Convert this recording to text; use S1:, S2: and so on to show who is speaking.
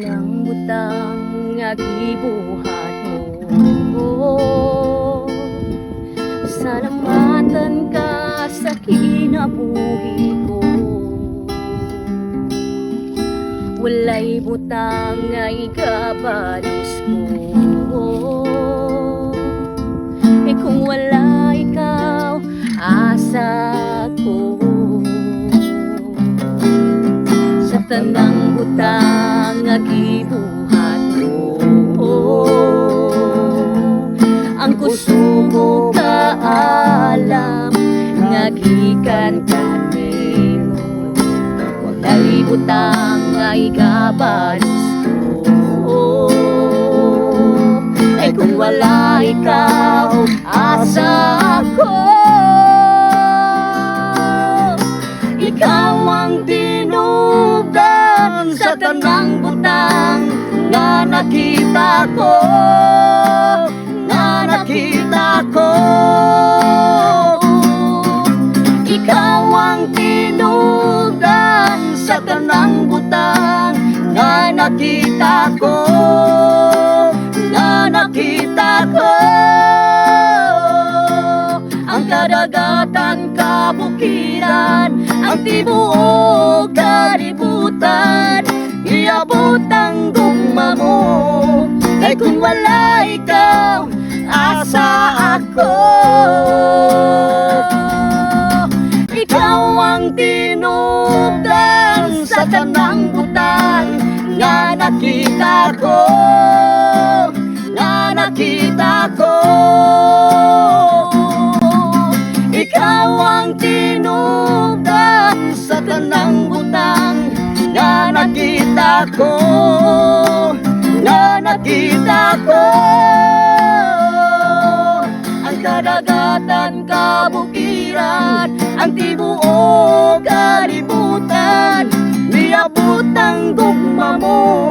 S1: tanang butang nga gibuhat mo. Salamatan ka sa kinabuhi ko. Walay butang nga ikabalos ko. Kung wala ikaw, asa ko. Sa tanang butang nga gibuhat ko, ang kusugo kaalam nga gikan kanimo. Walay butang nga ikabalos ko. Kung wala ikaw, asa ko. Ikaw ang tinubdan sa tanang butang nga nakita ko, nga nakita ko. Ikaw ang tinubdan sa tanang butang nga nakita ko, nga nakita ko. Ang kadagatan, kabukiran, ang tibuok, kalibutan, iabot ang gugma mo. Kay kung wala ikaw, asa ako. Ikaw ang tinubdan sa tanang butang nga nakita ko, nga nakita ko. Ikaw ang tinubdan sa tanang butang nga nakita ko, nga nakita ko. Ang kadagatan, kabukiran, ang tibuok, kalibutan, niabot ang gugma mo.